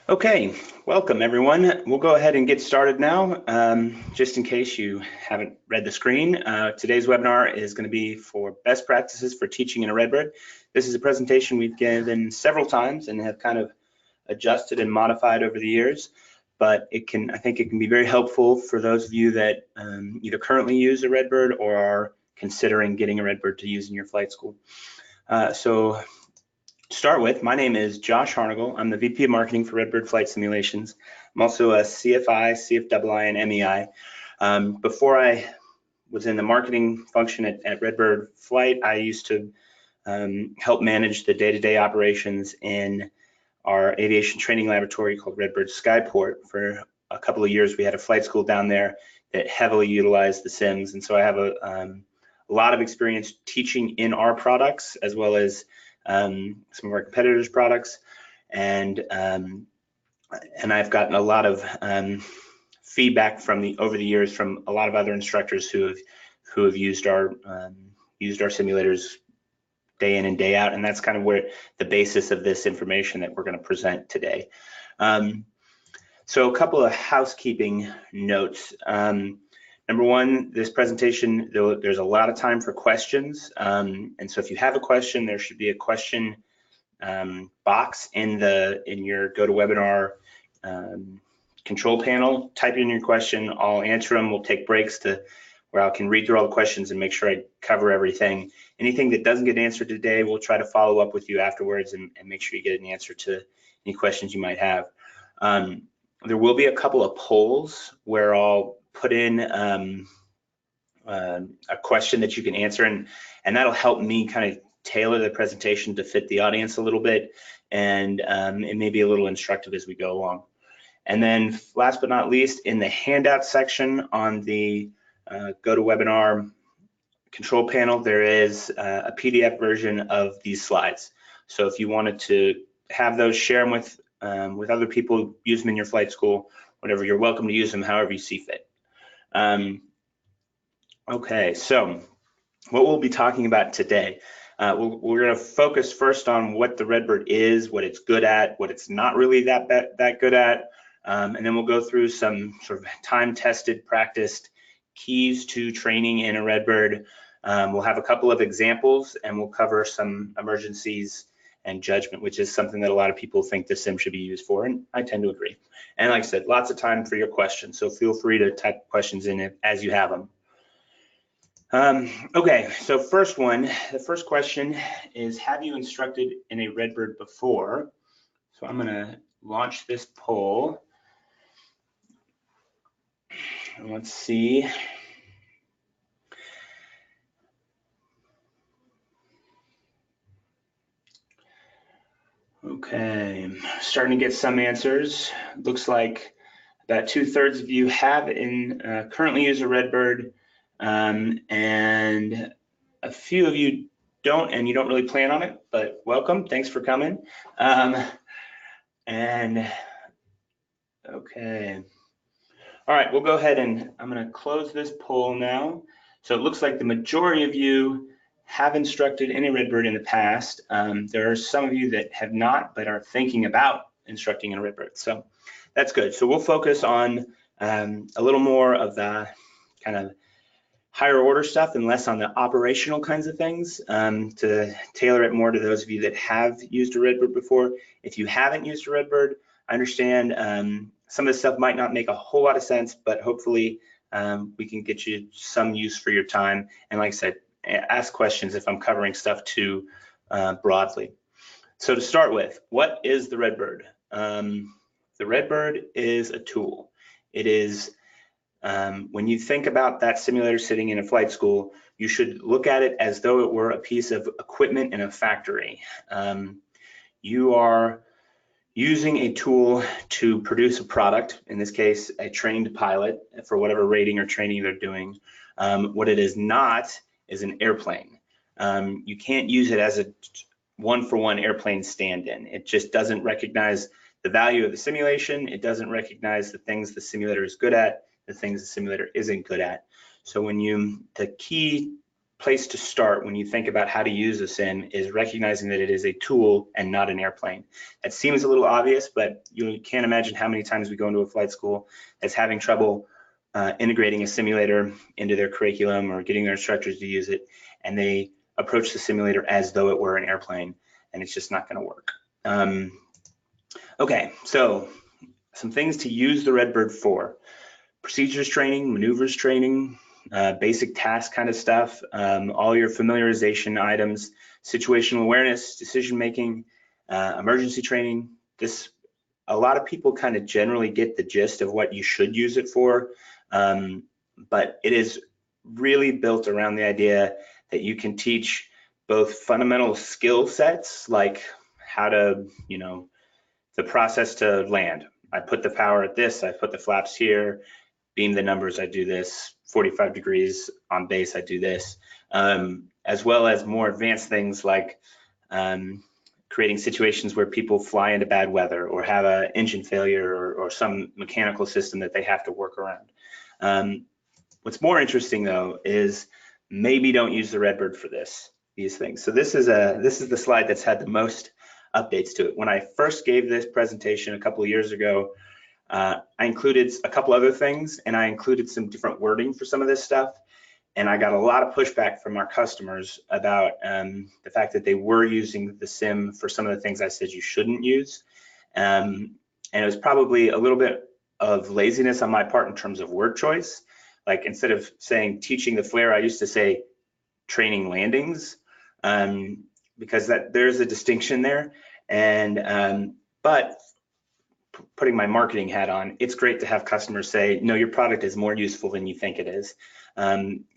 Okay, welcome everyone. We'll go ahead and get started now. Just in case you haven't read the screen, today's webinar is going to be for best practices for teaching in a Redbird. This is a presentation we've given several times and have kind of adjusted and modified over the years, but I think it can be very helpful for those of you that either currently use a Redbird or are considering getting a Redbird to use in your flight school. To start with, my name is Josh Harnagel. I'm the VP of Marketing for Redbird Flight Simulations. I'm also a CFI, CFII, and MEI. Before I was in the marketing function at Redbird Flight, I used to help manage the day-to-day operations in our aviation training laboratory called Redbird Skyport. For a couple of years, we had a flight school down there that heavily utilized the sims, and so I have a lot of experience teaching in our products as well as some of our competitors' products, and I've gotten a lot of feedback over the years from a lot of other instructors who have used our simulators day in and day out, and that's kind of where the basis of this information that we're going to present today. So a couple of housekeeping notes. Number one, this presentation, there's a lot of time for questions. And so if you have a question, there should be a question box in your GoToWebinar control panel. Type in your question, I'll answer them. We'll take breaks where I can read through all the questions and make sure I cover everything. Anything that doesn't get answered today, we'll try to follow up with you afterwards and make sure you get an answer to any questions you might have. There will be a couple of polls where I'll put in a question that you can answer, and that'll help me kind of tailor the presentation to fit the audience a little bit, and it may be a little instructive as we go along. And then last but not least, in the handout section on the GoToWebinar control panel, there is a PDF version of these slides. So if you wanted to have those, share them with other people, use them in your flight school, whatever, you're welcome to use them however you see fit. Okay, so what we'll be talking about today, we're going to focus first on what the Redbird is, what it's good at, what it's not really that good at, and then we'll go through some sort of time-tested, practiced keys to training in a Redbird. We'll have a couple of examples, and we'll cover some emergencies and judgment, which is something that a lot of people think the sim should be used for, and I tend to agree. And like I said, lots of time for your questions, so feel free to type questions in as you have them. Okay, so the first question is, have you instructed in a Redbird before? So I'm gonna launch this poll. Let's see. Okay, starting to get some answers. Looks like about 2/3 of you have currently use a Redbird, and a few of you don't, and you don't really plan on it, but welcome, thanks for coming. And okay, all right, we'll go ahead and I'm gonna close this poll now. So it looks like the majority of you have instructed in a Redbird in the past. There are some of you that have not, but are thinking about instructing in a Redbird. So that's good. So we'll focus on a little more of the kind of higher order stuff and less on the operational kinds of things, to tailor it more to those of you that have used a Redbird before. If you haven't used a Redbird, I understand some of this stuff might not make a whole lot of sense, but hopefully we can get you some use for your time. And like I said, ask questions if I'm covering stuff too broadly. So to start with, what is the Redbird? The Redbird is a tool. It is, when you think about that simulator sitting in a flight school, you should look at it as though it were a piece of equipment in a factory. You are using a tool to produce a product, in this case, a trained pilot for whatever rating or training they're doing. What it is not is an airplane. You can't use it as a one-for-one airplane stand-in. It just doesn't recognize the value of the simulation. It doesn't recognize the things the simulator is good at, the things the simulator isn't good at. So the key place to start when you think about how to use a sim is recognizing that it is a tool and not an airplane. That seems a little obvious, but you can't imagine how many times we go into a flight school that's having trouble integrating a simulator into their curriculum or getting their instructors to use it, and they approach the simulator as though it were an airplane, and it's just not going to work. Okay, so some things to use the Redbird for: procedures training, maneuvers training, basic task kind of stuff, all your familiarization items, situational awareness, decision making, emergency training. A lot of people kind of generally get the gist of what you should use it for, but it is really built around the idea that you can teach both fundamental skill sets, like how to, the process to land. I put the power at this, I put the flaps here, beam the numbers, I do this, 45 degrees on base, I do this, as well as more advanced things like creating situations where people fly into bad weather or have an engine failure or some mechanical system that they have to work around. What's more interesting though is maybe don't use the Redbird for these things. So this is the slide that's had the most updates to it. When I first gave this presentation a couple of years ago, I included a couple other things, and I included some different wording for some of this stuff. And I got a lot of pushback from our customers about the fact that they were using the sim for some of the things I said you shouldn't use. And it was probably a little bit of laziness on my part in terms of word choice. Like instead of saying teaching the flare, I used to say training landings, because there's a distinction there. And but putting my marketing hat on, it's great to have customers say, no, your product is more useful than you think it is.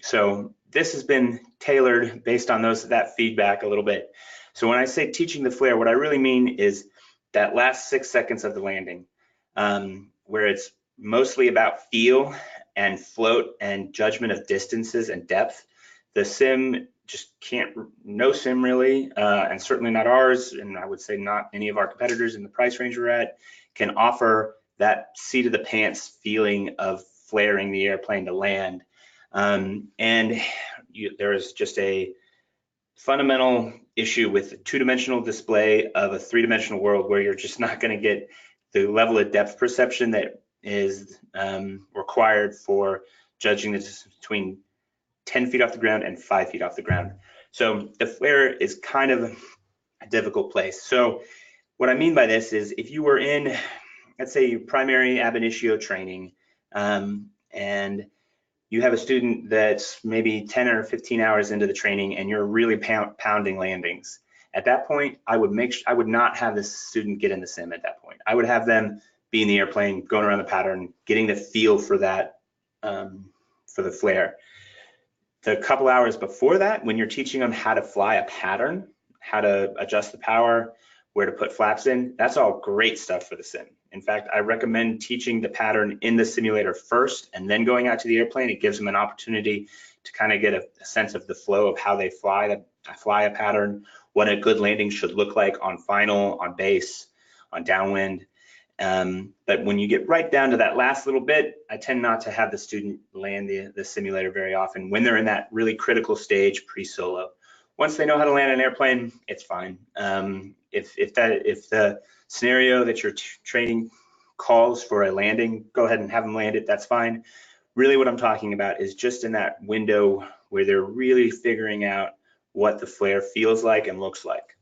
So this has been tailored based on that feedback a little bit. So when I say teaching the flare, what I really mean is that last 6 seconds of the landing, where it's mostly about feel and float and judgment of distances and depth. The sim just no sim really, and certainly not ours, and I would say not any of our competitors in the price range we're at, can offer that seat of the pants feeling of flaring the airplane to land. There is just a fundamental issue with a two-dimensional display of a three-dimensional world where you're just not going to get the level of depth perception that is required for judging this between 10 feet off the ground and 5 feet off the ground. So the flare is kind of a difficult place. So what I mean by this is if you were in, let's say, primary ab initio training, and you have a student that's maybe 10 or 15 hours into the training and you're really pounding landings. At that point, I would not have the student get in the sim at that point. I would have them be in the airplane, going around the pattern, getting the feel for that, for the flare. The couple hours before that, when you're teaching them how to fly a pattern, how to adjust the power, where to put flaps in, that's all great stuff for the sim. In fact, I recommend teaching the pattern in the simulator first and then going out to the airplane. It gives them an opportunity to kind of get a sense of the flow of how they fly a pattern, what a good landing should look like on final, on base, on downwind. But when you get right down to that last little bit, I tend not to have the student land the simulator very often when they're in that really critical stage pre-solo. Once they know how to land an airplane, it's fine. If the scenario that you're training calls for a landing, go ahead and have them land it, that's fine. Really what I'm talking about is just in that window where they're really figuring out what the flare feels like and looks like.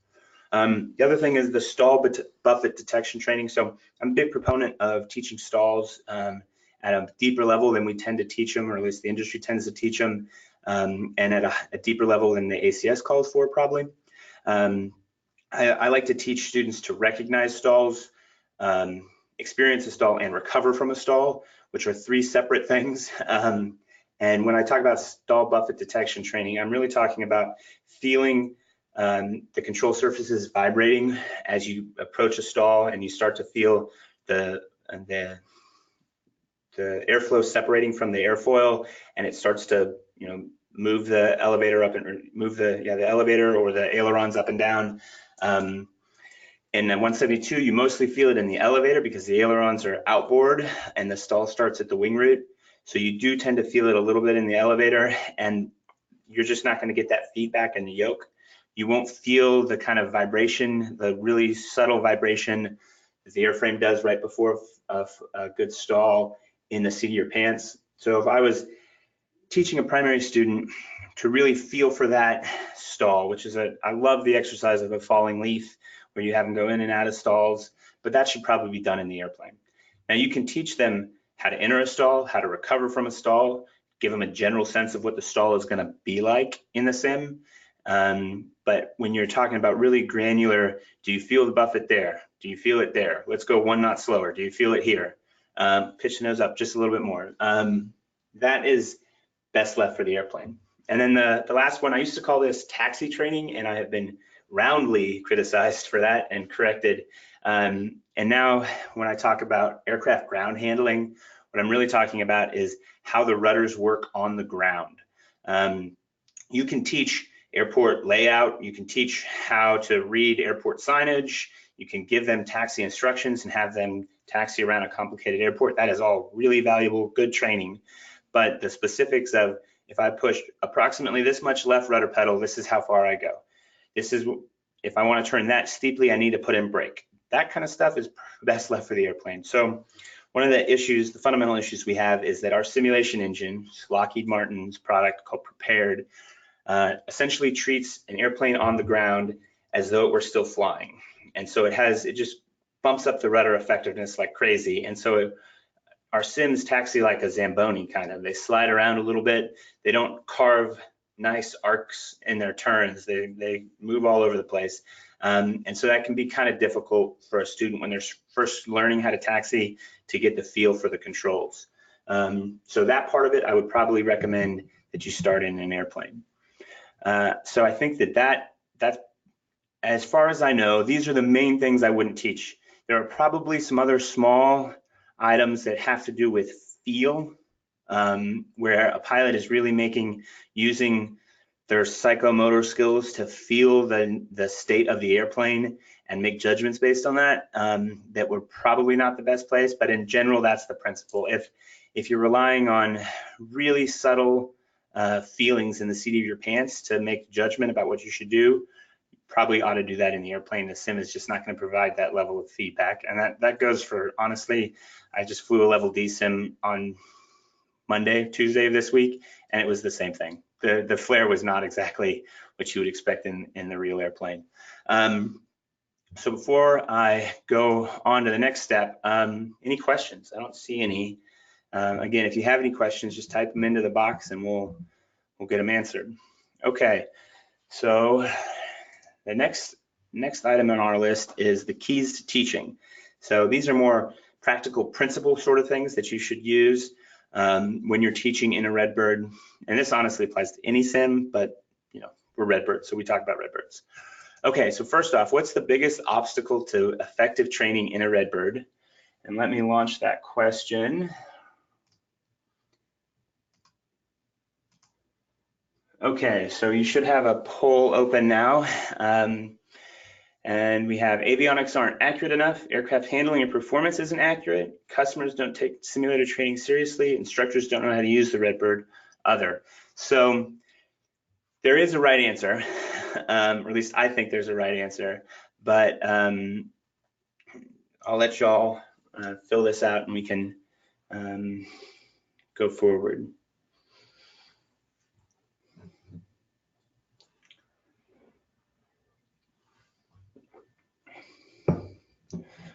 The other thing is the stall buffet detection training. So I'm a big proponent of teaching stalls at a deeper level than we tend to teach them, or at least the industry tends to teach them, and at a deeper level than the ACS calls for probably. I like to teach students to recognize stalls, experience a stall, and recover from a stall, which are 3 separate things. And when I talk about stall buffet detection training, I'm really talking about feeling the control surfaces vibrating as you approach a stall, and you start to feel the airflow separating from the airfoil, and it starts to move the elevator up and move the elevator or the ailerons up and down. In the 172, you mostly feel it in the elevator because the ailerons are outboard and the stall starts at the wing root. So you do tend to feel it a little bit in the elevator, and you're just not going to get that feedback in the yoke. You won't feel the kind of vibration, the really subtle vibration that the airframe does right before a good stall in the seat of your pants. So if I was teaching a primary student to really feel for that stall, which is I love the exercise of a falling leaf where you have them go in and out of stalls, but that should probably be done in the airplane. Now you can teach them how to enter a stall, how to recover from a stall, give them a general sense of what the stall is going to be like in the sim. But when you're talking about really granular, do you feel the buffet there? Do you feel it there? Let's go 1 knot slower. Do you feel it here? Pitch the nose up just a little bit more. That is best left for the airplane. And then the last one, I used to call this taxi training, and I have been roundly criticized for that and corrected. And now when I talk about aircraft ground handling, what I'm really talking about is how the rudders work on the ground. You can teach airport layout, you can teach how to read airport signage, you can give them taxi instructions and have them taxi around a complicated airport. That is all really valuable, good training. But the specifics of, if I push approximately this much left rudder pedal, this is how far I go. This is, if I want to turn that steeply, I need to put in brake. That kind of stuff is best left for the airplane. So one of the issues, the fundamental issues we have is that our simulation engine, Lockheed Martin's product called Prepared, essentially treats an airplane on the ground as though it were still flying. And so it just bumps up the rudder effectiveness like crazy. And so our sims taxi like a Zamboni kind of. They slide around a little bit. They don't carve nice arcs in their turns. They move all over the place. And so that can be kind of difficult for a student when they're first learning how to taxi to get the feel for the controls. So that part of it, I would probably recommend that you start in an airplane. So I think that's, as far as I know, these are the main things I wouldn't teach. There are probably some other small items that have to do with feel, where a pilot is really using their psychomotor skills to feel the state of the airplane and make judgments based on that, that were probably not the best place. But in general, that's the principle. If you're relying on really subtle feelings in the seat of your pants to make judgment about what you should do, you probably ought to do that in the airplane. The sim is just not going to provide that level of feedback. And that goes for, honestly, I just flew a level D sim on Tuesday of this week, and it was the same thing. The flare was not exactly what you would expect in the real airplane. So before I go on to the next step, any questions? I don't see any. Again, if you have any questions, just type them into the box and we'll get them answered. Okay, so the next item on our list is the keys to teaching. So these are more practical principle sort of things that you should use when you're teaching in a Redbird. And this honestly applies to any sim, but we're Redbird, so we talk about Redbirds. Okay, so first off, what's the biggest obstacle to effective training in a Redbird? And let me launch that question. Okay, so you should have a poll open now. And we have avionics aren't accurate enough, aircraft handling and performance isn't accurate, customers don't take simulator training seriously, instructors don't know how to use the Redbird, other. So there is a right answer, or at least I think there's a right answer, but I'll let y'all fill this out and we can go forward.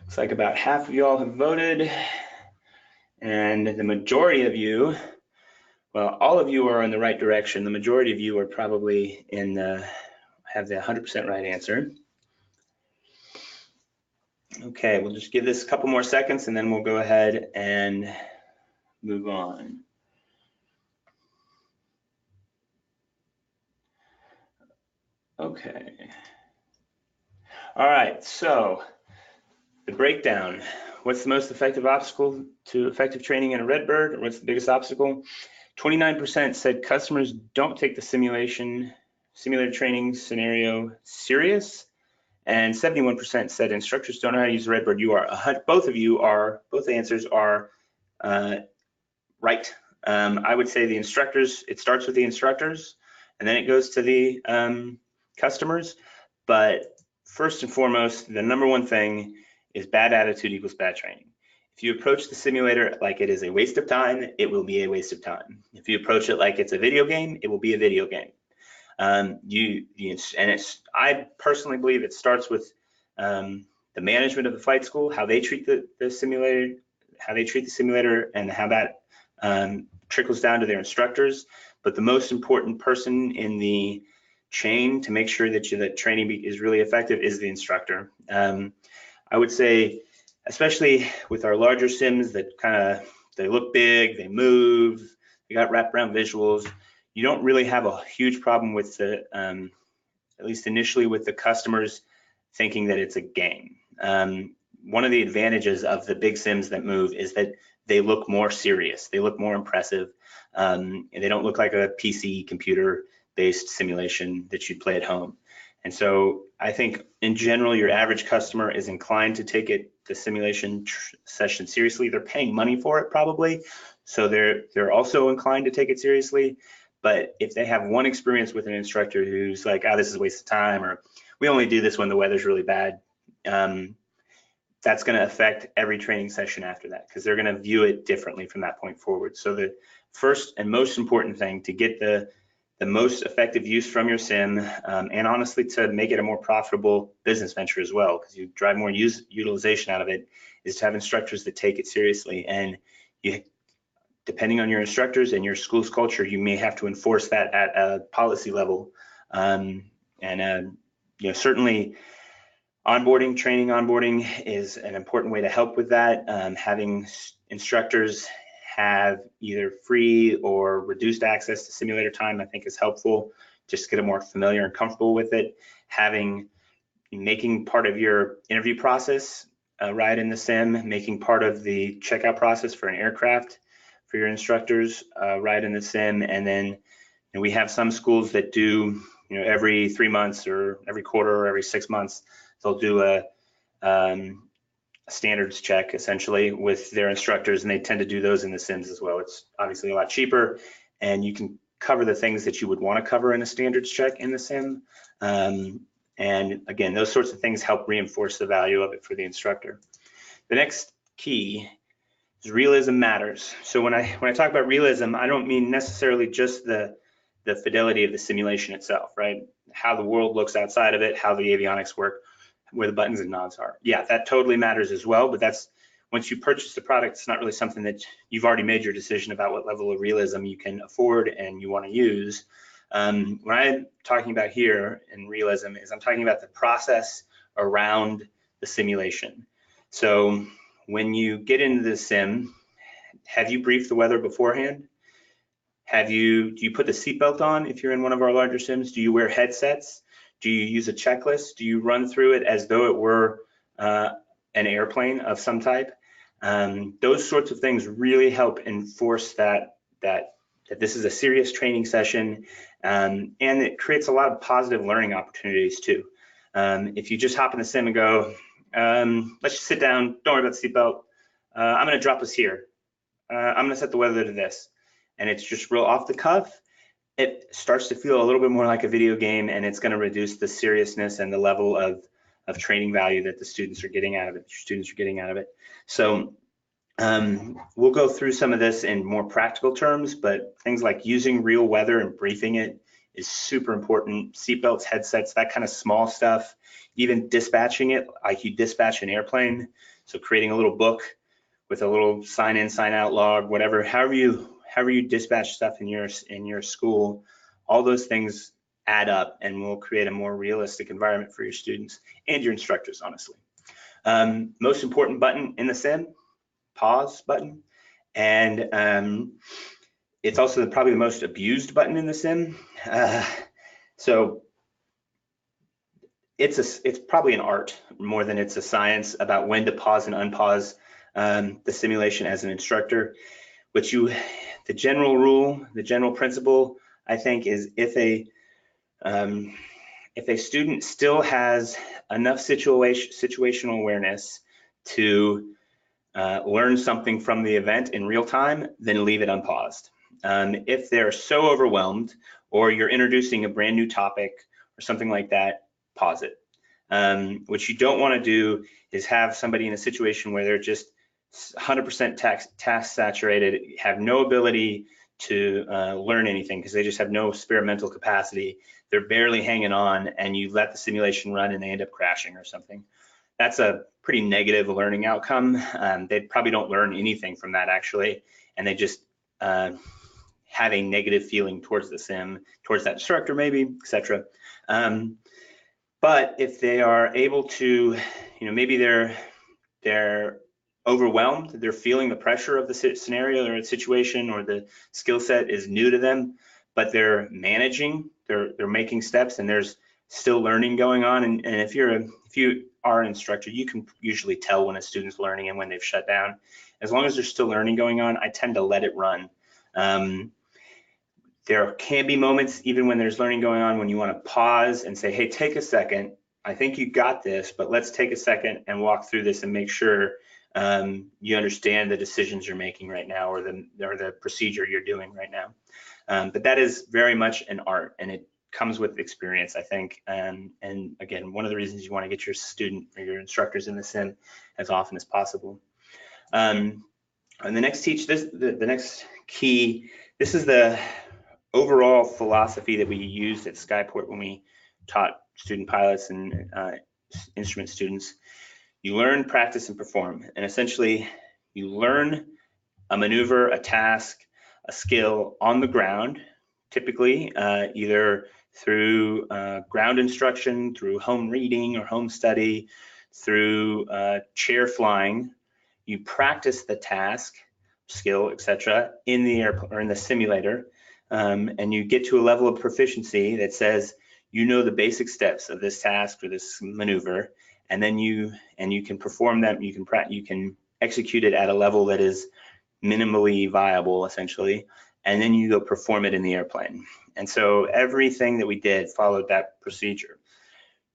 Looks like about half of y'all have voted, and the majority of you, well, all of you are in the right direction. The majority of you are probably have the 100% right answer. Okay, we'll just give this a couple more seconds and then we'll go ahead and move on. Okay. All right, so the breakdown. What's the most effective obstacle to effective training in a Redbird, or what's the biggest obstacle? 29% said customers don't take the simulator training scenario serious, and 71% said instructors don't know how to use Redbird. Both answers are right. I would say the instructors, it starts with the instructors, and then it goes to the customers. But first and foremost, the number one thing is bad attitude equals bad training. If you approach the simulator like it is a waste of time, it will be a waste of time. If you approach it like it's a video game, it will be a video game. I personally believe it starts with the management of the flight school, how they treat the simulator, and how that trickles down to their instructors. But the most important person in the chain to make sure that the training is really effective is the instructor. I would say, especially with our larger sims that they look big, they move, they got wrapped around visuals, you don't really have a huge problem with the, at least initially, with the customers thinking that it's a game. One of the advantages of the big sims that move is that they look more serious, they look more impressive, and they don't look like a PC computer-based simulation that you'd play at home. And so I think in general, your average customer is inclined to take the simulation session seriously. They're paying money for it probably, so they're also inclined to take it seriously. But if they have one experience with an instructor who's like, oh, this is a waste of time, or we only do this when the weather's really bad, that's going to affect every training session after that, because they're going to view it differently from that point forward. So the first and most important thing to get the most effective use from your sim, and honestly to make it a more profitable business venture as well, because you drive more utilization out of it, is to have instructors that take it seriously. And depending on your instructors and your school's culture, you may have to enforce that at a policy level. Certainly training onboarding is an important way to help with that. Having instructors have either free or reduced access to simulator time, I think, is helpful, just to get them more familiar and comfortable with it. Making part of your interview process right in the sim, making part of the checkout process for an aircraft for your instructors right in the sim. And then we have some schools that do, every 3 months or every quarter or every 6 months, they'll do a standards check essentially with their instructors, and they tend to do those in the sims as well. It's obviously a lot cheaper, and you can cover the things that you would want to cover in a standards check in the sim. And again, those sorts of things help reinforce the value of it for the instructor. The next key is realism matters. So when I talk about realism, I don't mean necessarily just the fidelity of the simulation itself, right? How the world looks outside of it, how the avionics work, where the buttons and knobs are. Yeah, that totally matters as well, but that's, once you purchase the product, it's not really something that you've already made your decision about what level of realism you can afford and you want to use. What I'm talking about here in realism is I'm talking about the process around the simulation. So when you get into the sim, have you briefed the weather beforehand? Do you put the seatbelt on if you're in one of our larger sims? Do you wear headsets? Do you use a checklist? Do you run through it as though it were an airplane of some type? Those sorts of things really help enforce that this is a serious training session, and it creates a lot of positive learning opportunities too. If you just hop in the sim and go, let's just sit down, don't worry about the seatbelt, I'm gonna drop us here, I'm gonna set the weather to this, and it's just real off the cuff, it starts to feel a little bit more like a video game, and it's gonna reduce the seriousness and the level of training value that the students are getting out of it, So we'll go through some of this in more practical terms, but things like using real weather and briefing it is super important. Seatbelts, headsets, that kind of small stuff, even dispatching it like you dispatch an airplane. So creating a little book with a little sign in, sign out log, whatever, however you dispatch stuff in your school, all those things add up and will create a more realistic environment for your students and your instructors, honestly. Most important button in the sim, pause button, and it's also probably the most abused button in the sim. So it's probably an art more than it's a science about when to pause and unpause the simulation as an instructor. The general rule, the general principle, I think, is if a student still has enough situational awareness to learn something from the event in real time, then leave it unpaused. If they're so overwhelmed or you're introducing a brand new topic or something like that, pause it. What you don't want to do is have somebody in a situation where they're just 100% task saturated, have no ability to learn anything because they just have no spare mental capacity. They're barely hanging on, and you let the simulation run and they end up crashing or something. That's a pretty negative learning outcome. They probably don't learn anything from that actually, and they just have a negative feeling towards the sim, towards that instructor maybe, etc. But if they are able to, maybe they're overwhelmed, they're feeling the pressure of the scenario or the situation, or the skill set is new to them, but they're managing, they're making steps, and there's still learning going on. And if you are an instructor, you can usually tell when a student's learning and when they've shut down. As long as there's still learning going on, I tend to let it run. There can be moments, even when there's learning going on, when you want to pause and say, hey, take a second. I think you got this, but let's take a second and walk through this and make sure you understand the decisions you're making right now, or the procedure you're doing right now. But that is very much an art, and it comes with experience, I think. And again, one of the reasons you want to get your student or your instructors in the sim as often as possible. And the next the next key, this is the overall philosophy that we used at Skyport when we taught student pilots and instrument students. You learn, practice, and perform. And essentially, you learn a maneuver, a task, a skill on the ground, typically either through ground instruction, through home reading or home study, through chair flying. You practice the task, skill, etc., in the airplane or in the simulator, and you get to a level of proficiency that says you know the basic steps of this task or this maneuver, and then you can perform them. You can execute it at a level that is minimally viable, essentially, and then you go perform it in the airplane. And so everything that we did followed that procedure.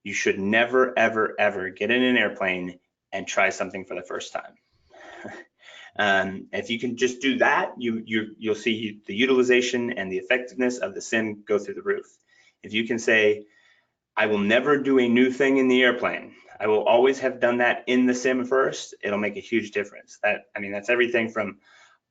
You should never, ever, ever get in an airplane and try something for the first time. If you can just do that, you'll see the utilization and the effectiveness of the sim go through the roof. If you can say, I will never do a new thing in the airplane, I will always have done that in the sim first, it'll make a huge difference. That's everything from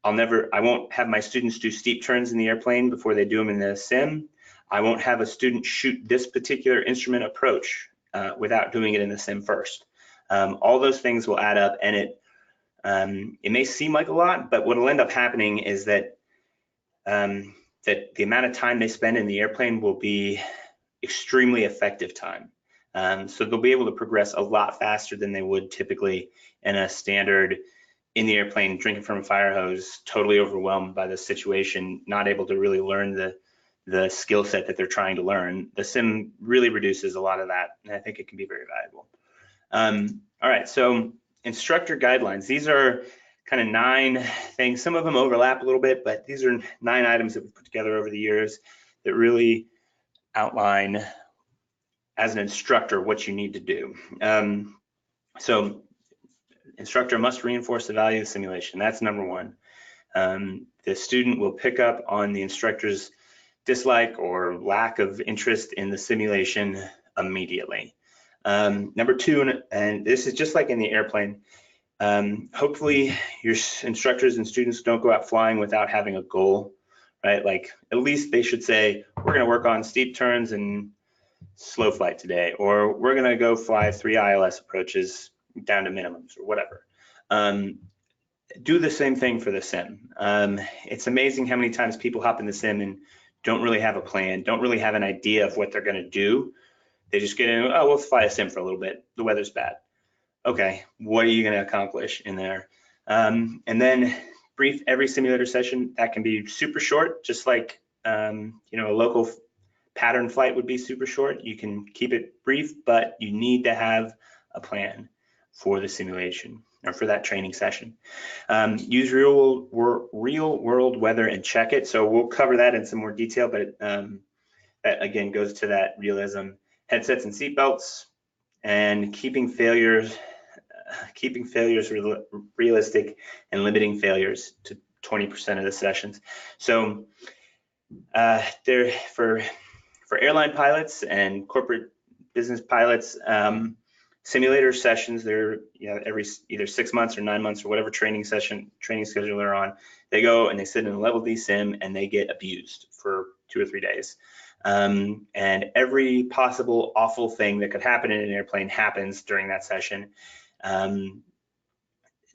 I won't have my students do steep turns in the airplane before they do them in the sim. I won't have a student shoot this particular instrument approach without doing it in the sim first. All those things will add up, and it may seem like a lot, but what will end up happening is that that the amount of time they spend in the airplane will be extremely effective time. So they'll be able to progress a lot faster than they would typically in a standard in the airplane, drinking from a fire hose, totally overwhelmed by the situation, not able to really learn the skill set that they're trying to learn. The sim really reduces a lot of that, and I think it can be very valuable. All right, so instructor guidelines. These are kind of 9 things. Some of them overlap a little bit, but these are 9 items that we've put together over the years that really outline, as an instructor, what you need to do. So instructor must reinforce the value of simulation. That's number 1. The student will pick up on the instructor's dislike or lack of interest in the simulation immediately. Number 2, and this is just like in the airplane, hopefully your instructors and students don't go out flying without having a goal, right? Like, at least they should say, we're going to work on steep turns and slow flight today, or we're going to go fly 3 ILS approaches down to minimums, or whatever. Do the same thing for the sim. It's amazing how many times people hop in the sim and don't really have a plan, don't really have an idea of what they're going to do. They just get in, oh, we'll fly a sim for a little bit. The weather's bad. Okay, what are you going to accomplish in there? And then brief every simulator session. That can be super short, just like a local pattern flight would be super short. You can keep it brief, but you need to have a plan for the simulation or for that training session. Use real world weather and check it. So we'll cover that in some more detail, but that again goes to that realism. Headsets and seatbelts, and keeping failures realistic and limiting failures to 20% of the sessions. So They're for airline pilots and corporate business pilots, simulator sessions. They're every either 6 months or 9 months or whatever training schedule they're on. They go and they sit in a level D sim and they get abused for 2 or 3 days. And every possible awful thing that could happen in an airplane happens during that session.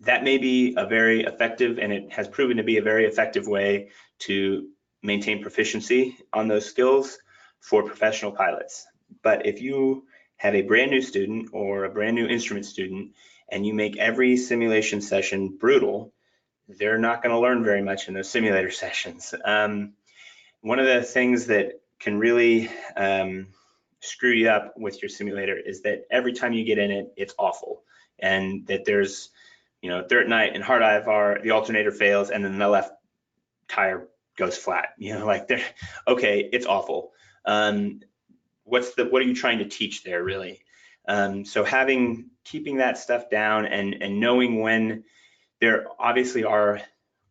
That may be a very effective, and it has proven to be a very effective way to maintain proficiency on those skills for professional pilots. But if you have a brand new student or a brand new instrument student and you make every simulation session brutal, they're not going to learn very much in those simulator sessions. One of the things that can really screw you up with your simulator is that every time you get in it, it's awful, and that there's dirt night and hard IFR, the alternator fails, and then the left tire goes flat. Like okay, it's awful. What are you trying to teach there, really? So keeping that stuff down and knowing when there obviously are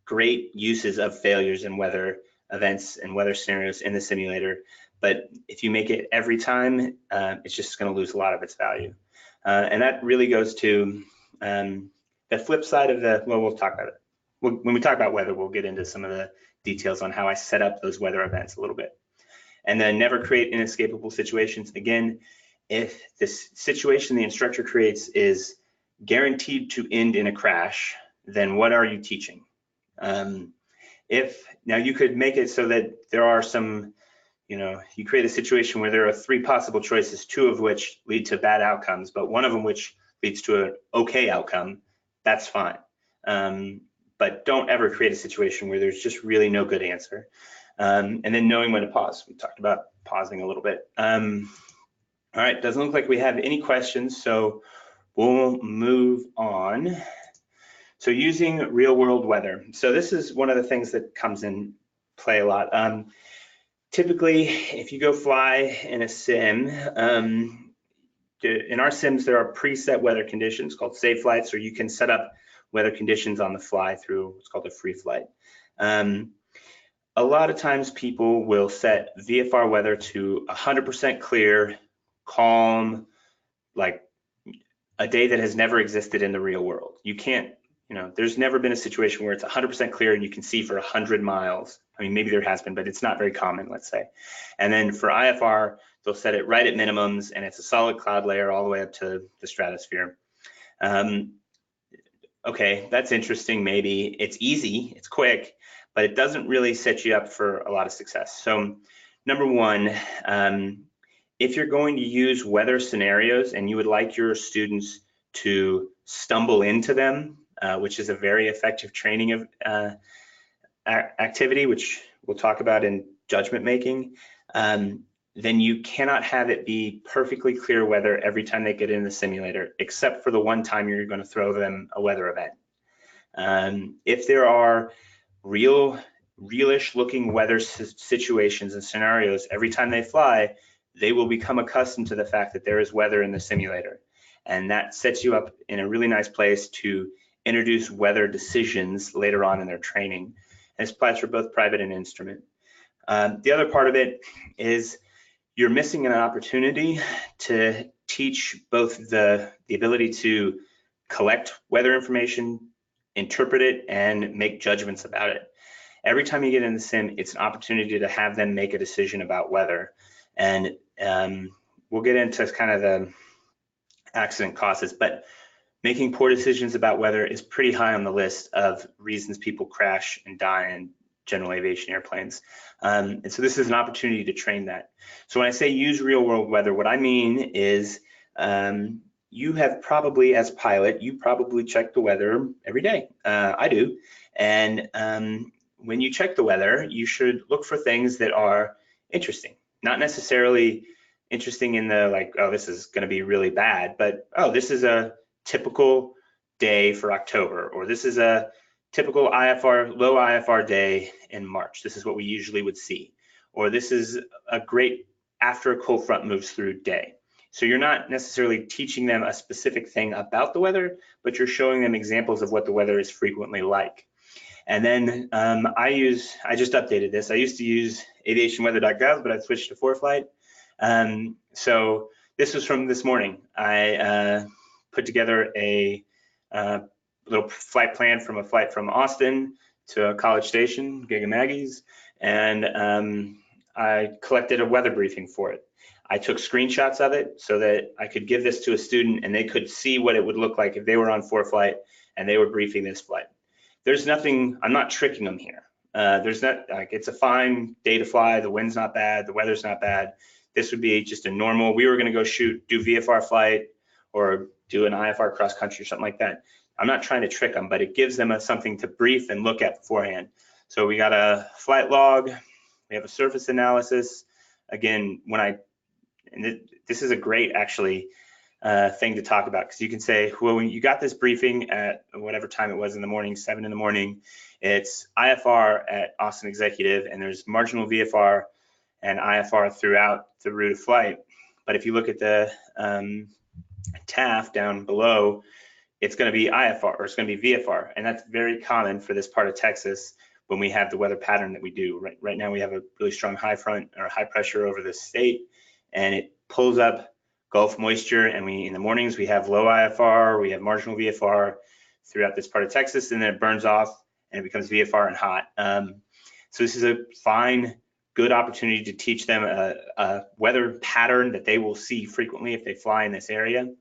great uses of failures and weather events and weather scenarios in the simulator, but if you make it every time, it's just going to lose a lot of its value. And that really goes to the flip side of we'll talk about it. When we talk about weather, we'll get into some of the details on how I set up those weather events a little bit. And then never create inescapable situations. Again, if the situation the instructor creates is guaranteed to end in a crash, then what are you teaching? Now you could make it so that there are some, you create a situation where there are 3 possible choices, 2 of which lead to bad outcomes, but one of them which leads to an okay outcome. That's fine. But don't ever create a situation where there's just really no good answer. And then knowing when to pause. We talked about pausing a little bit. All right, doesn't look like we have any questions, so we'll move on. So using real world weather. So this is one of the things that comes in play a lot. Typically, if you go fly in a sim, in our sims, there are preset weather conditions called safe flights, or you can set up weather conditions on the fly through what's called a free flight. A lot of times people will set VFR weather to 100% clear, calm, like a day that has never existed in the real world. You can't, there's never been a situation where it's 100% clear and you can see for 100 miles. I mean, maybe there has been, but it's not very common, let's say. And then for IFR, they'll set it right at minimums, and it's a solid cloud layer all the way up to the stratosphere. Okay, that's interesting. Maybe it's easy, it's quick, but it doesn't really set you up for a lot of success. So number one, if you're going to use weather scenarios and you would like your students to stumble into them, which is a very effective training of activity, which we'll talk about in judgment making, then you cannot have it be perfectly clear weather every time they get in the simulator, except for the one time you're going to throw them a weather event. If there are realish looking weather situations and scenarios every time they fly, they will become accustomed to the fact that there is weather in the simulator. And that sets you up in a really nice place to introduce weather decisions later on in their training. And this applies for both private and instrument. The other part of it is you're missing an opportunity to teach both the ability to collect weather information, interpret it, and make judgments about it. Every time you get in the sim, it's an opportunity to have them make a decision about weather. And we'll get into kind of the accident causes, but making poor decisions about weather is pretty high on the list of reasons people crash and die in general aviation airplanes. And so this is an opportunity to train that. So when I say use real world weather, what I mean is you have probably, as a pilot, you probably check the weather every day. I do. And when you check the weather, you should look for things that are interesting, not necessarily interesting in the like, oh, this is going to be really bad, but oh, this is a typical day for October, or this is a typical IFR, low IFR day in March. This is what we usually would see. Or this is a great after a cold front moves through day. So you're not necessarily teaching them a specific thing about the weather, but you're showing them examples of what the weather is frequently like. And then I just updated this. I used to use aviationweather.gov, but I switched to ForeFlight. So this was from this morning. I put together a little flight plan from a flight from Austin to a College Station, Gig 'em Aggies, and I collected a weather briefing for it. I took screenshots of it so that I could give this to a student and they could see what it would look like if they were on ForeFlight and they were briefing this flight. There's nothing, I'm not tricking them here. There's not, like, it's a fine day to fly, the wind's not bad, the weather's not bad. This would be just a normal, we were gonna go do VFR flight or do an IFR cross country or something like that. I'm not trying to trick them, but it gives them something to brief and look at beforehand. So we got a flight log, we have a surface analysis. Again, this is a great actually thing to talk about, because you can say, well, when you got this briefing at whatever time it was in the morning, 7 in the morning, it's IFR at Austin Executive, and there's marginal VFR and IFR throughout the route of flight. But if you look at the TAF down below, it's going to be IFR, or it's going to be VFR, and that's very common for this part of Texas when we have the weather pattern that we do. Right now we have a really strong high front or high pressure over the state, and it pulls up Gulf moisture, and in the mornings we have low IFR, we have marginal VFR throughout this part of Texas, and then it burns off and it becomes VFR and hot. So this is a fine, good opportunity to teach them a weather pattern that they will see frequently if they fly in this area,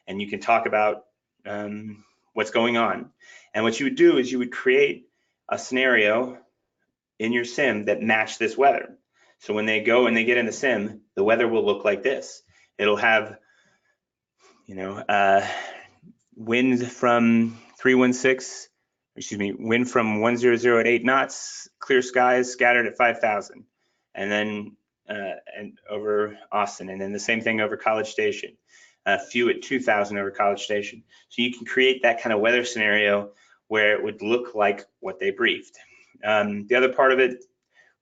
and you can talk about what's going on. And what you would do is you would create a scenario in your sim that matched this weather. So when they go and they get in the sim, the weather will look like this. It'll have, wind from 316, wind from 100 at 8 knots, clear skies, scattered at 5,000, and then and over Austin, and then the same thing over College Station, few at 2,000 over College Station. So you can create that kind of weather scenario where it would look like what they briefed. The other part of it,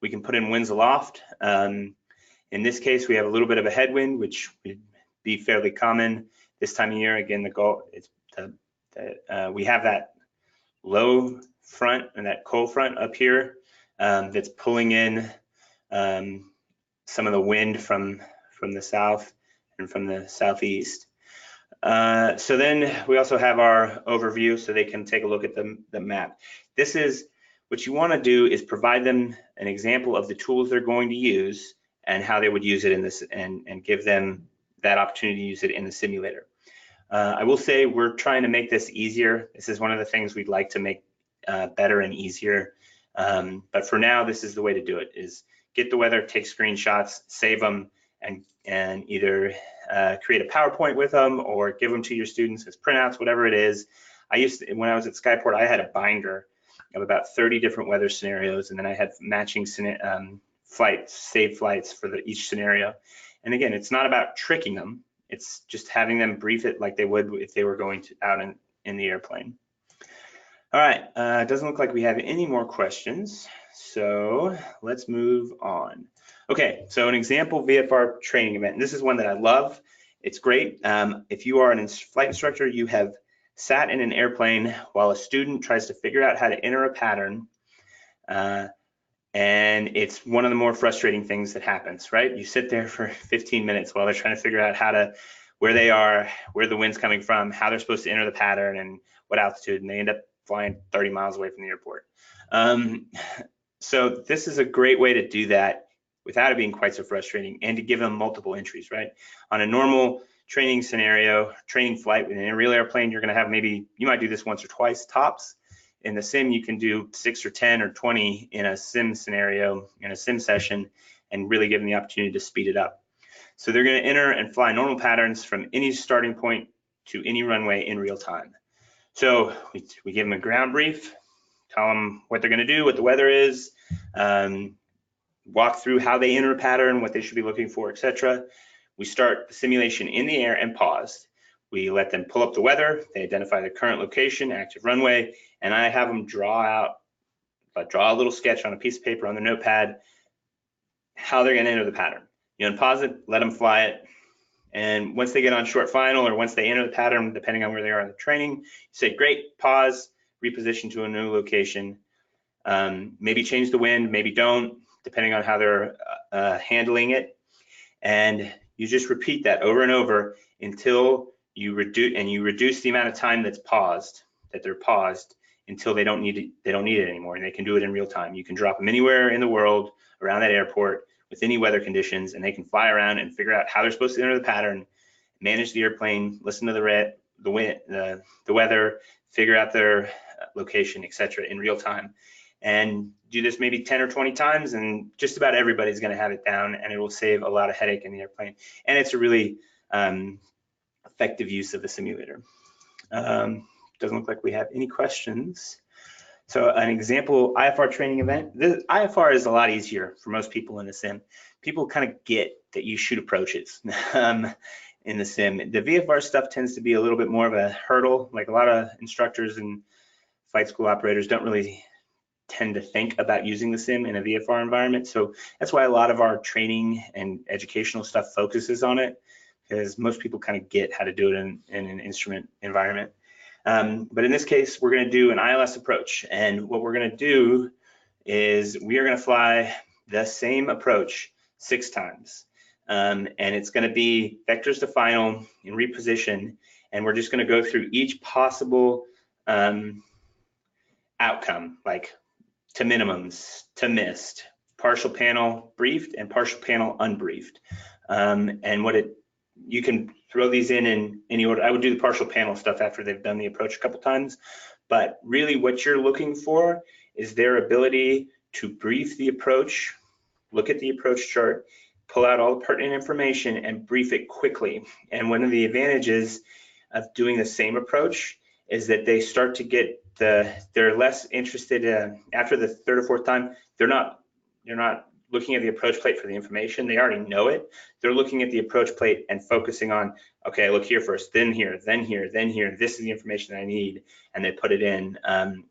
we can put in winds aloft. In this case, we have a little bit of a headwind, which would be fairly common this time of year. Again, the goal is we have that low front and that cold front up here that's pulling in some of the wind from the south and from the southeast. So then we also have our overview, so they can take a look at the map. This is what you want to do, is provide them an example of the tools they're going to use and how they would use it in this, and give them that opportunity to use it in the simulator. I will say we're trying to make this easier. This is one of the things we'd like to make better and easier. But for now, this is the way to do it: is get the weather, take screenshots, save them, and either create a PowerPoint with them or give them to your students as printouts, whatever it is. When I was at Skyport, I had a binder of about 30 different weather scenarios, and then I had matching saved flights for each scenario. And again, it's not about tricking them, it's just having them brief it like they would if they were going out in the airplane. All right, it doesn't look like we have any more questions, so let's move on. Okay, so an example VFR training event. And this is one that I love. It's great. If you are a flight instructor, you have sat in an airplane while a student tries to figure out how to enter a pattern, and it's one of the more frustrating things that happens, right? You sit there for 15 minutes while they're trying to figure out where they are, where the wind's coming from, how they're supposed to enter the pattern, and what altitude, and they end up flying 30 miles away from the airport. So this is a great way to do that without it being quite so frustrating, and to give them multiple entries, right? On a normal training scenario, training flight with a real airplane, you're gonna have you might do this once or twice tops. In the sim, you can do 6 or 10 or 20 in a sim scenario, in a sim session, and really give them the opportunity to speed it up. So they're gonna enter and fly normal patterns from any starting point to any runway in real time. So we give them a ground brief, tell them what they're gonna do, what the weather is, walk through how they enter a pattern, what they should be looking for, etc. We start the simulation in the air and pause. We let them pull up the weather, they identify the current location, active runway, and I have them draw a little sketch on a piece of paper on their notepad, how they're gonna enter the pattern. You unpause it, let them fly it, and once they get on short final, or once they enter the pattern, depending on where they are in the training, you say, great, pause, reposition to a new location, Maybe change the wind, maybe don't, depending on how they're handling it. And you just repeat that over and over until you reduce the amount of time that they're paused until they don't need it anymore, and they can do it in real time. You can drop them anywhere in the world around that airport with any weather conditions, and they can fly around and figure out how they're supposed to enter the pattern, manage the airplane, listen to the wind, the weather, figure out their location, etc. in real time. And do this maybe 10 or 20 times, and just about everybody's going to have it down, and it will save a lot of headache in the airplane. And it's a really effective use of the simulator. Doesn't look like we have any questions. So an example IFR training event. The IFR is a lot easier for most people in the sim. People kind of get that you shoot approaches in the sim. The VFR stuff tends to be a little bit more of a hurdle. Like a lot of instructors and flight school operators don't really tend to think about using the sim in a VFR environment. So that's why a lot of our training and educational stuff focuses on it, because most people kind of get how to do it in an instrument environment. But in this case, we're going to do an ILS approach. And what we're going to do is we are going to fly the same approach 6 times. And it's going to be vectors to final and reposition. And we're just going to go through each possible outcome, like to minimums, to missed, partial panel briefed, and partial panel unbriefed. And you can throw these in any order. I would do the partial panel stuff after they've done the approach a couple times, but really what you're looking for is their ability to brief the approach, look at the approach chart, pull out all the pertinent information and brief it quickly. And one of the advantages of doing the same approach is that they start to get they're less interested after the 3rd or 4th time. They're not looking at the approach plate for the information. They already know it. They're looking at the approach plate and focusing on, okay, look here first, then here, then here, then here. This is the information I need, and they put it in. And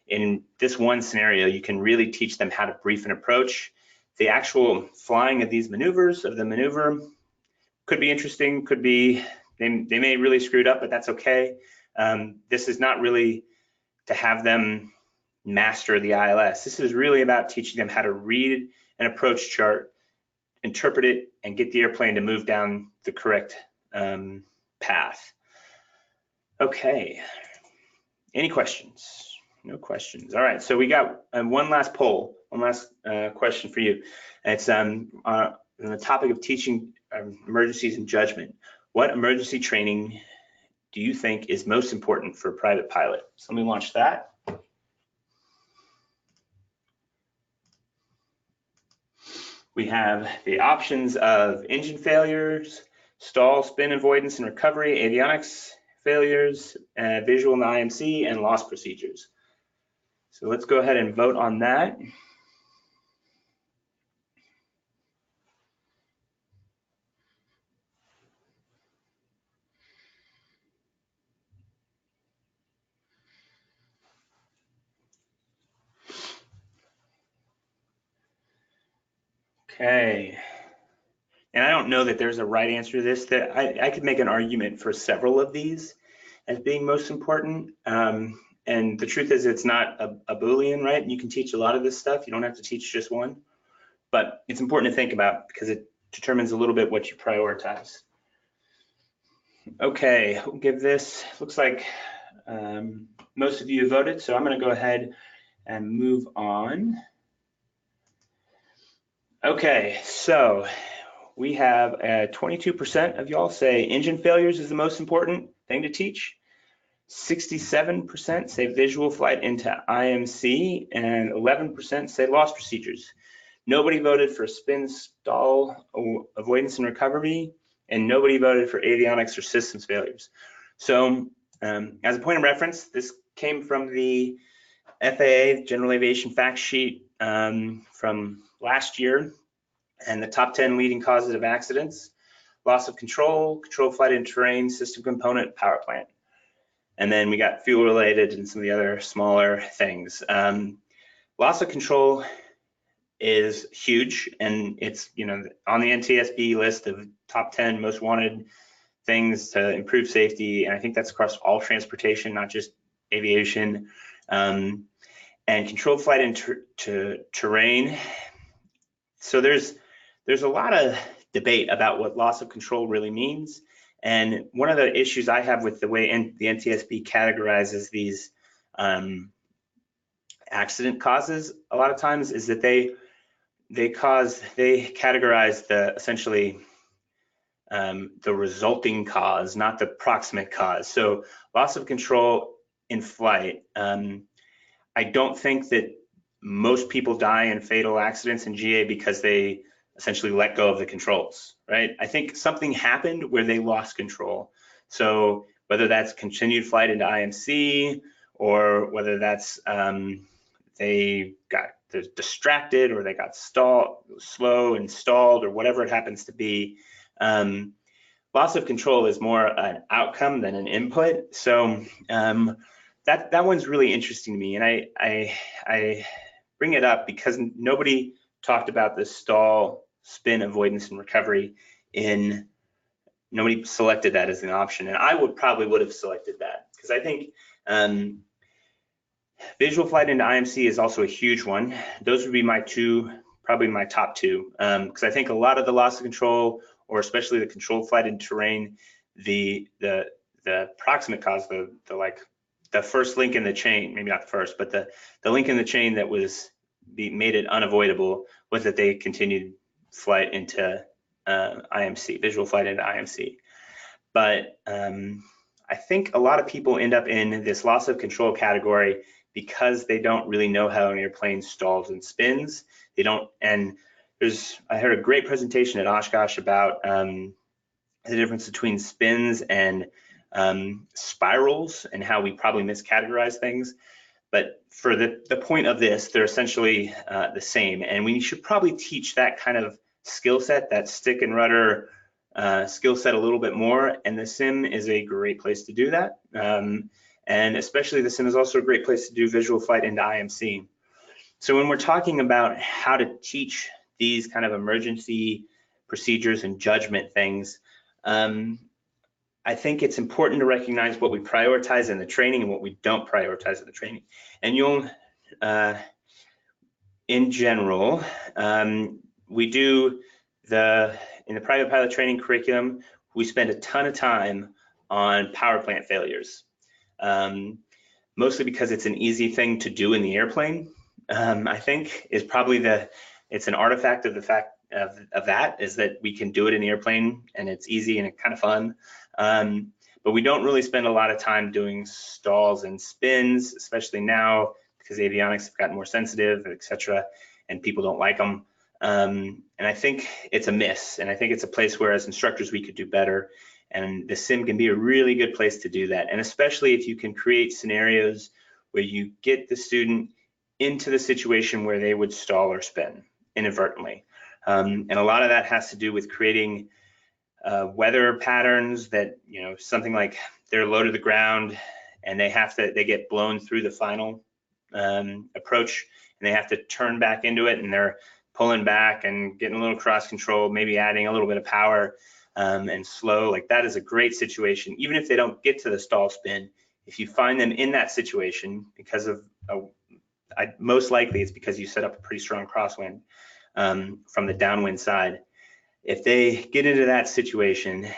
in this one scenario, you can really teach them how to brief an approach. The actual flying of these maneuvers, of the maneuver, could be interesting, could be, they may really screw it up, but that's okay. This is not really to have them master the ILS. This is really about teaching them how to read an approach chart, interpret it, and get the airplane to move down the correct path. Okay, any questions? No questions. All right, so we got one last poll, one last question for you. It's on the topic of teaching emergencies and judgment. What emergency training do you think is most important for a private pilot? So let me launch that. We have the options of engine failures, stall, spin avoidance and recovery, avionics failures, visual and IMC, and loss procedures. So let's go ahead and vote on that. Okay, and I don't know that there's a right answer to this. That I could make an argument for several of these as being most important. And the truth is, it's not a Boolean, right? You can teach a lot of this stuff. You don't have to teach just one, but it's important to think about because it determines a little bit what you prioritize. Okay, we'll give this, looks like most of you voted, so I'm going to go ahead and move on. Okay, so we have 22% of y'all say engine failures is the most important thing to teach. 67% say visual flight into IMC, and 11% say loss procedures. Nobody voted for spin, stall, avoidance and recovery, and nobody voted for avionics or systems failures. So as a point of reference, this came from the FAA General Aviation Fact Sheet from last year, and the top 10 leading causes of accidents: loss of control, control flight into terrain, system component, power plant. And then we got fuel related and some of the other smaller things. Loss of control is huge, and it's on the NTSB list of top 10 most wanted things to improve safety, and I think that's across all transportation, not just aviation. and controlled flight into terrain. So there's a lot of debate about what loss of control really means. And one of the issues I have with the way the NTSB categorizes these accident causes a lot of times is that they categorize essentially the resulting cause, not the proximate cause. So loss of control in flight, I don't think that most people die in fatal accidents in GA because they essentially let go of the controls, right? I think something happened where they lost control. So whether that's continued flight into IMC, or whether that's they got distracted, or they got slow and stalled, or whatever it happens to be. Loss of control is more an outcome than an input. So that one's really interesting to me, and I bring it up because nobody talked about the stall, spin, avoidance, and recovery nobody selected that as an option, and I probably would have selected that, because I think visual flight into IMC is also a huge one. Those would be probably my top two, because I think a lot of the loss of control, or especially the controlled flight into terrain, the proximate cause, the first link in the chain, maybe not the first, but the link in the chain that made it unavoidable was that they continued flight into IMC, visual flight into IMC. But I think a lot of people end up in this loss of control category because they don't really know how an airplane stalls and spins. They don't, and I heard a great presentation at Oshkosh about the difference between spins and spirals, and how we probably miscategorize things. But for the point of this, they're essentially the same, and we should probably teach that kind of skill set, that stick and rudder skill set, a little bit more, and the sim is a great place to do that. And especially the sim is also a great place to do visual flight into IMC. So when we're talking about how to teach these kind of emergency procedures and judgment things, I think it's important to recognize what we prioritize in the training and what we don't prioritize in the training. And you'll, in general, we do in the private pilot training curriculum, we spend a ton of time on power plant failures, mostly because it's an easy thing to do in the airplane. I think is probably it's an artifact of the fact of that is that we can do it in the airplane, and it's easy and it's kind of fun. But we don't really spend a lot of time doing stalls and spins, especially now because avionics have gotten more sensitive, etc., and people don't like them. And I think it's a miss, and I think it's a place where as instructors we could do better, and the sim can be a really good place to do that, and especially if you can create scenarios where you get the student into the situation where they would stall or spin inadvertently. And a lot of that has to do with creating weather patterns that, something like they're low to the ground and they get blown through the final approach, and they have to turn back into it, and they're pulling back and getting a little cross control, maybe adding a little bit of power and slow. Like, that is a great situation, even if they don't get to the stall spin. If you find them in that situation because of most likely it's because you set up a pretty strong crosswind from the downwind side. If they get into that situation,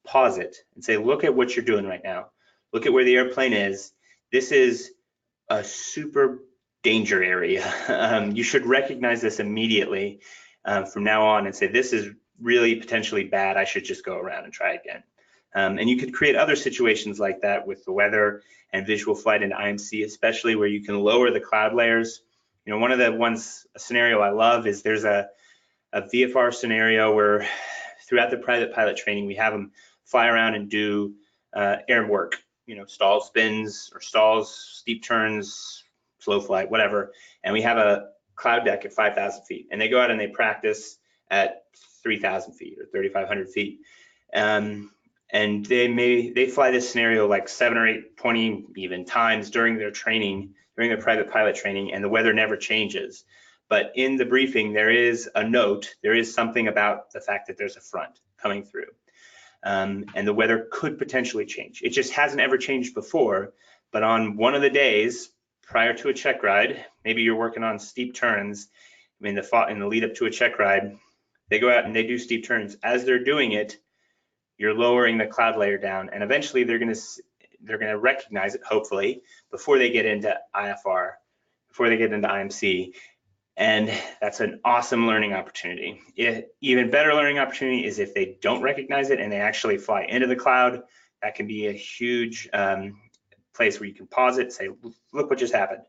pause it and say, look at what you're doing right now. Look at where the airplane is. This is a super danger area. You should recognize this immediately from now on and say, this is really potentially bad. I should just go around and try again. And you could create other situations like that with the weather and visual flight into IMC, especially where you can lower the cloud layers. One of the scenario I love is there's a VFR scenario where throughout the private pilot training, we have them fly around and do air work, stall spins or stalls, steep turns, slow flight, whatever. And we have a cloud deck at 5,000 feet, and they go out and they practice at 3,000 feet or 3,500 feet. And they fly this scenario like 7 or 8, 20 even times during their training, during their private pilot training, and the weather never changes. But in the briefing, there is a note, there is something about the fact that there's a front coming through. And the weather could potentially change. It just hasn't ever changed before, but on one of the days, prior to a check ride, maybe you're working on steep turns. I mean, in the lead up to a check ride, they go out and they do steep turns. As they're doing it, you're lowering the cloud layer down, and eventually they're gonna recognize it, hopefully, before they get into IFR, before they get into IMC. And that's an awesome learning opportunity. Even better learning opportunity is if they don't recognize it and they actually fly into the cloud. That can be a huge place where you can pause it, say, look what just happened.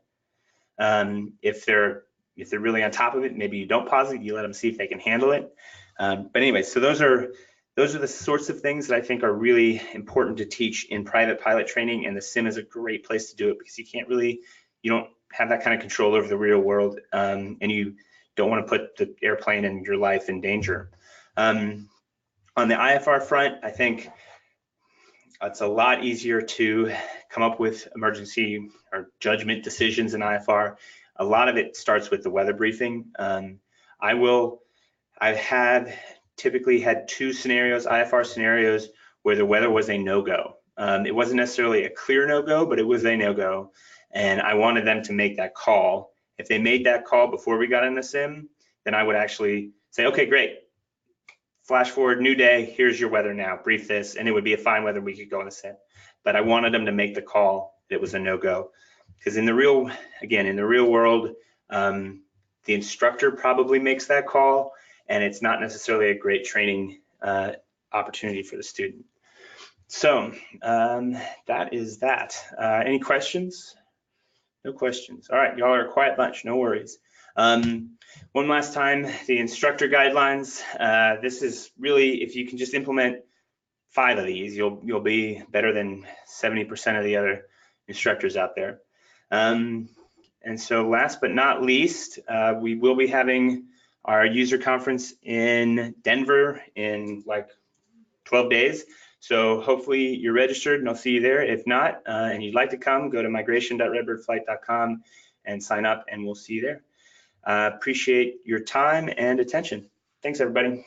If they're really on top of it, maybe you don't pause it, you let them see if they can handle it. But anyway, so those are the sorts of things that I think are really important to teach in private pilot training, and the sim is a great place to do it because you don't have that kind of control over the real world, and you don't want to put the airplane and your life in danger. On the IFR front, I think it's a lot easier to come up with emergency or judgment decisions in IFR. A lot of it starts with the weather briefing. I've typically had two scenarios, IFR scenarios, where the weather was a no-go. It wasn't necessarily a clear no-go, but it was a no-go. And I wanted them to make that call. If they made that call before we got in the sim, then I would actually say, okay, great. Flash forward, new day, here's your weather now, brief this, and it would be a fine weather, we could go in the sim. But I wanted them to make the call that it was a no-go. Because in the real world, the instructor probably makes that call, and it's not necessarily a great training opportunity for the student. So that is that. Any questions? No questions. All right, y'all are a quiet bunch, no worries. One last time, the instructor guidelines. This is really, if you can just implement 5 of these, you'll be better than 70% of the other instructors out there. And so last but not least, we will be having our user conference in Denver in like 12 days. So hopefully you're registered and I'll see you there. If not, and you'd like to come, go to migration.redbirdflight.com and sign up, and we'll see you there. Appreciate your time and attention. Thanks, everybody.